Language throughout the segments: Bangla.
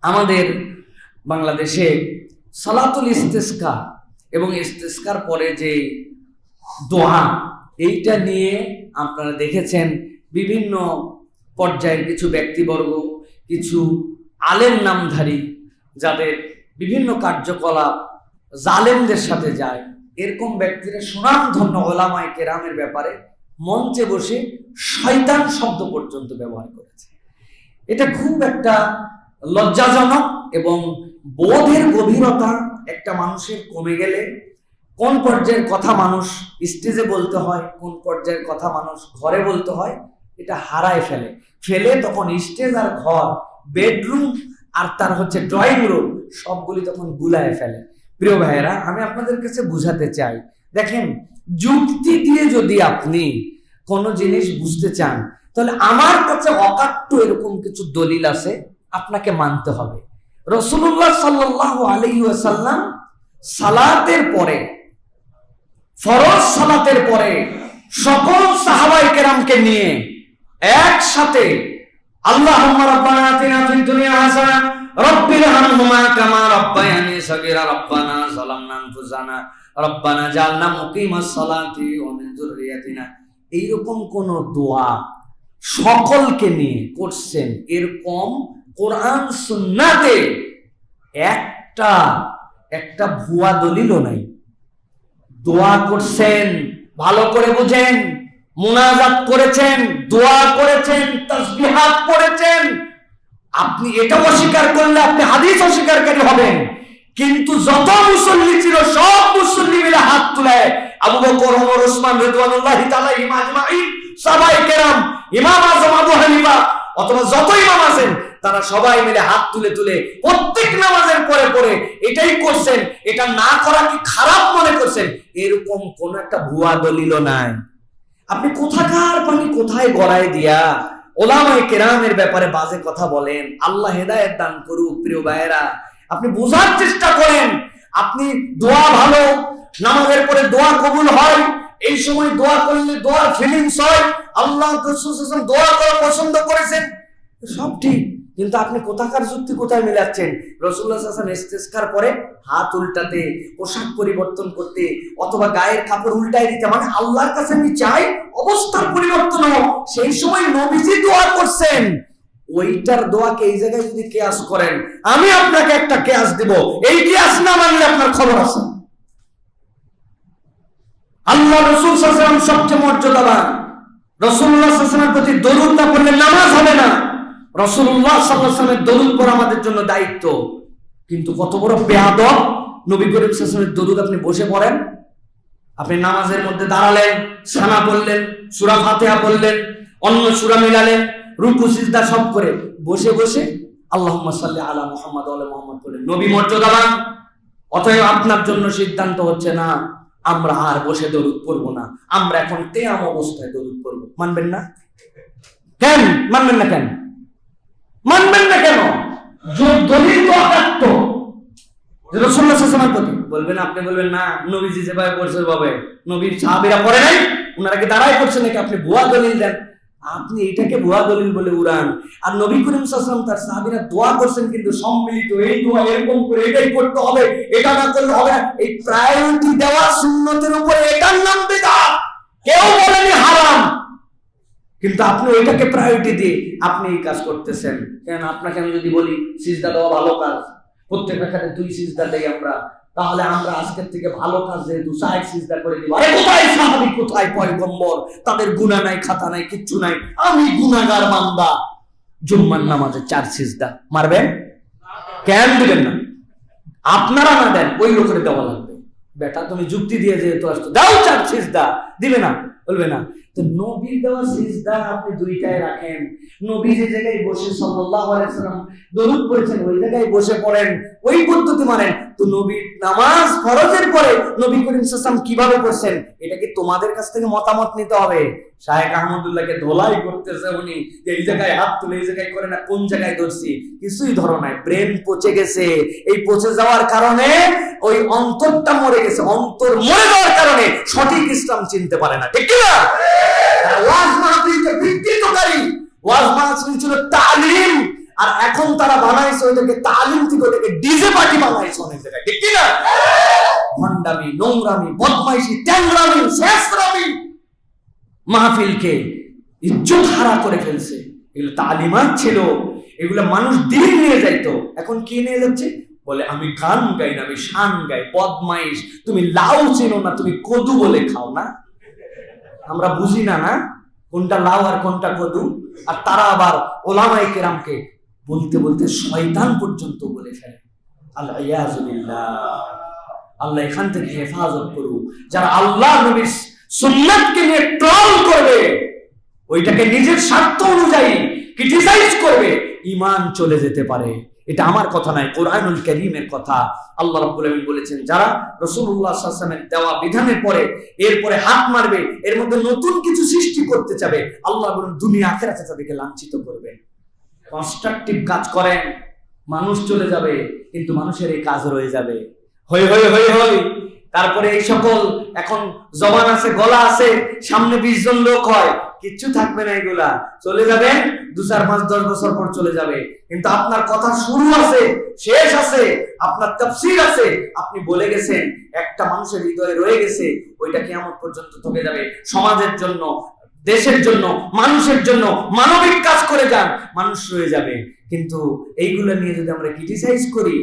আমাদের বাংলাদেশে সালাতুল ইস্তেসকা এবং ইস্তেসকার পরে যে দোয়া, এইটা নিয়ে আপনারা দেখেছেন বিভিন্ন পর্যায়ের কিছু ব্যক্তিবর্গ, কিছু আলেম নামধারী যাদের বিভিন্ন কার্যকলাপ জালেমদের সাথে যায়, এরকম ব্যক্তিরা সুনামধন্য ওলামায়ে কেরামের ব্যাপারে মঞ্চে বসে শয়তান শব্দ পর্যন্ত ব্যবহার করেছে। এটা খুব একটা লজ্জাজনক এবং বোধের গভীরতা একটা মানুষের কমে গেলে কোন পর্যায়ের কথা মানুষ স্টেজে বলতে হয়, কোন পর্যায়ের কথা মানুষ ঘরে বলতে হয়, এটা হারায় ফেলে তখন স্টেজ আর ঘর, বেডরুম আর তার ড্রয়িং রুম সবগুলি তখন গুলায় ফেলে। প্রিয় ভাইয়েরা, আমি আপনাদের কাছে বুঝাতে চাই, দেখেন, যুক্তি দিয়ে যদি আপনি কোনো জিনিস বুঝতে চান, তাহলে আমার কাছে অকাট্য এরকম কিছু দলিল আছে, আপনাকে মানতে হবে। রাসূলুল্লাহ সাল্লাল্লাহু আলাইহি ওয়াসাল্লাম সালাতের পরে, ফরজ সালাতের পরে সকল সাহাবায়ে কেরামকে নিয়ে একসাথে আল্লাহুম্মা রাব্বানা আতিনা ফিদ দুনিয়া হাসানা রাব্বির হামহুমা কামা রাব্বায়ানি সাগীরা রাব্বানা যালামনা আনফুসানা রাব্বানা জাআলনা মুকিমাস সালাতি ওয়া মিন যুররিয়াতিনা, এইরকম কোন দোয়া সকলকে নিয়ে করছেন এরকম কোরআন সুন্নাতে একটা ভুয়া দলিলও নাই। দোয়া করছেন, ভালো করে বুঝেন, মুনাজাত করেছেন, দোয়া করেছেন, তাসবিহাত করেছেন। আপনি এটা অস্বীকার করলে আপনি হাদিস অস্বীকারকারী হবেন। কিন্তু যত মুসল্লি ছিল সব মুসল্লি মিলে হাত তুলে, আবু বকর, ওমর, ওসমান রাদিয়াল্লাহু তাআলা আলাইহিম আজমাইন, সাহাবায়ে কেরাম, ইমাম আযম আবু হানিফা, অথবা যত ইমাম আছেন তারা সবাই মিলে হাত তুলে প্রত্যেক নামাজের পরে এটাই করছেন। এটা না করা কি খারাপ মনে করছেন? এরকম কোন একটা ভুয়া দলিল নাই। আপনি কোথাকার পানি কোথায় গড়ায় দিয়া ওলামায়ে কেরামের ব্যাপারে বাজে কথা বলেন। আল্লাহ হেদায়েত দান করুক। প্রিয় ভাইয়েরা, আপনি বোঝার চেষ্টা করেন। আপনি দোয়া ভালো, নামাজের পরে দোয়া কবুল হয়, এই সময় দোয়া করলে দোয়ার ফিলিংস হয়, আল্লাহ রাসূল সাল্লাল্লাহু আলাইহি ওয়াসাল্লাম দোয়া করা পছন্দ করেছেন, সব ঠিক। কিন্তু আপনি কোথাকার যুক্তি কোথায় মিলাচ্ছেন? রাসূলুল্লাহ সাল্লাল্লাহু আলাইহি ওয়াসাল্লাম ইস্তেসকার পরে হাত উল্টাতে, পোশাক পরিবর্তন করতে, অথবা গায়ের কাপড় উল্টাই দিতে, মানে আল্লাহর কাছে আমি চাই অবস্থার পরিবর্তন হোক, সেই সময় নবীজি দোয়া করছেন। ওইটার দোয়াকে এই জায়গায় যদি কিয়াস করেন, আমি আপনাকে একটা কিয়াস দিব, এই কিয়াস না মানলে আপনার খবর আছে। আল্লাহ রাসূল সাল্লাল্লাহু আলাইহি ওয়াসাল্লাম সবচেয়ে মর্যাদাবান। রাসূলুল্লাহ সাল্লাল্লাহু আলাইহি ওয়াসাল্লামের প্রতি দরুদ না পড়লে নামাজ হবে না। রাসূলুল্লাহ সাল্লাল্লাহু আলাইহি ওয়াসাল্লামের দরুদ পড়া আমাদের জন্য দায়িত্ব। কিন্তু কত বড় বেয়াদব, নবী করিম সাল্লাল্লাহু আলাইহি ওয়াসাল্লামের দরুদ আপনি বসে পড়েন। আপনি নামাজের মধ্যে দাঁড়ালেন, সানা বললেন, সূরা ফাতিহা বললেন, অন্য সূরা মিলালেন, রুকু সিজদা সব করে বসে আল্লাহুম্মা সাল্লি আলা মুহাম্মাদ ওয়া আলা মুহাম্মাদ বলেন। নবী মর্যাদাবান, অতএব আপনার জন্য সিদ্ধান্ত হচ্ছে না আমরা আর বসে দরুদ পড়ব না, আমরা এখন কিয়াম অবস্থায় দরুদ পড়ব। মানবেন না কেন? মানবেন না কেন? দলিল তো অকাট্য। রাসূলুল্লাহ সাল্লাল্লাহু আলাইহি ওয়াসাল্লামের প্রতি বলবেন, আপনি বলবেন না নবীজি যেভাবে পড়ছে ভাবে নবীর সাহাবীরা পড়ে নাই, ওনারা কি দাঁড়ায় পড়ছে নাকি? আপনি ভুয়া দলিল দেন, আপনি এটাকে ভুয়া দলিল বলে উড়ান। আর নবী করিম সাল্লাল্লাহু আলাইহি ওয়াসাল্লাম তার সাহাবীরা দোয়া করছেন, কিন্তু সম্মিলিত এই দোয়া এরকম করে এটাই করতে হবে, এটা না করলে হবে না। এই প্রায়োরিটি দেওয়া সুন্নতের উপরে, এটার নাম বিদআত। কেউ বলেনি হারাম, কিন্তু আপনি ওইটাকে প্রায়োরিটি দিয়ে আপনি এই কাজ করতেছেন কেন? আপনাকে আমি যদি বলি সিজদা দেওয়া ভালো কাজ, প্রত্যেক রাকাতে 2 সিজদা দেই আমরা, তাহলে আমরা আজকের থেকে ভালো কাজ যেহেতু 60 সিজদা করে দিব। আরে কোথায় সাহাবী, কোথায় পয়গম্বর? তাদের গুনাহ নাই, খাতা নাই, কিচ্ছু নাই। আমি গুনাহগার বান্দা। জুম্মার নামাজে 4 সিজদা মারবেন? কেন দিবেন না? আপনারা না দেন, ওই লোকের দেওয়া লাগবে। বেটা তুমি যুক্তি দিয়ে যেহেতু আসতো, দাও 4 সিজদা, দিবে না? বলবে না। তো নবী দেওয়া সিজদা আপনি 2টায় রাখেন। নবী যে জায়গায় বসে সাল্লাল্লাহু আলাইহি ওয়াসাল্লাম দরুদ পড়েছেন, ওই জায়গায় বসে পড়েন, ওই পদ্ধতি মানেন। তো নবী নামাজ ফরজের পরে নবী করিম সাল্লাল্লাহু আলাইহি ওয়াসাল্লাম কিভাবে পড়ছেন, এটা কি তোমাদের কাছ থেকে মতামত নিতে হবে? শায়েখ আহমদুল্লাহকে ধোলাই করতেছে উনি, এই জায়গায় হাত তুলে এই জায়গায় করে না, কোন জায়গায় ধরছি? কিছুই ধরো নাই, ব্রেন পচে গেছে। এই পচে যাওয়ার কারণে ওই অন্তরটা মরে গেছে। অন্তর মরে যাওয়ার কারণে সঠিক ইসলাম চিনতে পারে না, ঠিক কি না? ওয়াজ মাহফিলকে বিকৃতকারী, ওয়াজ মাহফিল ছিল তালিম, আর এখন তারা বানাইছে ওইটাকে তালিম থেকে ওটাকে ডিজে পার্টি বানাইছে অনেক জায়গায়, ঠিক কি না? ভণ্ডামি, নোংরামি, বদমাইশি, ট্যাংরামি, শেষরামি মাহফিলকে ইজ্জত হারা করে ফেলছে। এগুলো তালিমাত ছিল, এগুলো মানুষ দিন নিয়ে যাইতো। এখন কি নিয়ে যাচ্ছে? বলে আমি গান গাই না, আমি শান গাই। বদমাইশ, তুমি লাউ চেনো না, তুমি কদু বলে খাও না। আমরা বুঝি না না কোনটা লাউ আর কোনটা কদু। আর তারা আবার ওলামায়ে কেরামকে বলতে বলতে শয়তান পর্যন্ত বলে ফেলে। আল্লাহ ইয়াজুবিল্লাহ, আল্লাহ এখান থেকে হেফাজত করুক। যারা আল্লাহ নবীর সুন্নাতকে নিয়ে ট্রল করবে, ওইটাকে নিজের স্বার্থ অনুযায়ী ক্রিটিসাইজ করবে, ঈমান চলে যেতে পারে। এটা আমার কথা নয়, কোরআনুল কারীমের কথা। আল্লাহ রাব্বুল আলামিন বলেছেন, যারা রাসূলুল্লাহ সাল্লাল্লাহু আলাইহি ওয়াসাল্লামের দেওয়া বিধানের পরে এরপরে হাত মারবে, এর মধ্যে নতুন কিছু সৃষ্টি করতে চাবে, আল্লাহ বলেন দুনিয়া আখিরাতে তাদেরকে লাঞ্ছিত করবে। কনস্ট্রাকটিভ কাজ করেন, মানুষ চলে যাবে, কিন্তু মানুষের এই কাজ রয়ে যাবে। হই হই হই হই। তারপরে এই সকল এখন জবান আছে, গলা আছে, সামনে 20 জন লোক হয়, কিচ্ছু থাকবে না। এগুলা চলে যাবে, 2, 4, 5, 10 বছর পর চলে যাবে। কিন্তু আপনার কথা শুরু আছে, শেষ আছে, আপনার তাফসীর আছে, আপনি বলে গেছেন, একটা মানুষের হৃদয়ে রয়ে গেছে, ওইটা কিয়ামত পর্যন্ত থেকে যাবে। সমাজের জন্য, দেশের জন্য, মানুষের জন্য মানবিক কাজ করে যান, মানুষ রয়ে যাবে। কিন্তু এইগুলো নিয়ে যদি আমরা ক্রিটিসাইজ করি,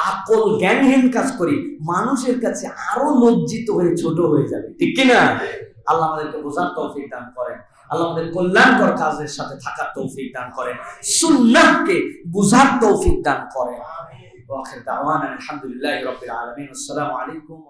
আকল জ্ঞানহীন কাজ করি, মানুষের কাছে আরো লজ্জিত হয়ে ছোট হয়ে যাবে, ঠিক কিনা? আল্লাহ আমাদেরকে বোঝার তৌফিক দান করেন। আল্লাহ আমাদের কল্যাণকর কাজের সাথে থাকার তৌফিক দান করেন, সুন্নাহকে বুঝার তৌফিক দান করেন। ওয়া আখির দাওয়ানা আলহামদুলিল্লাহি রাব্বিল আলামিন। আসসালামু আলাইকুম।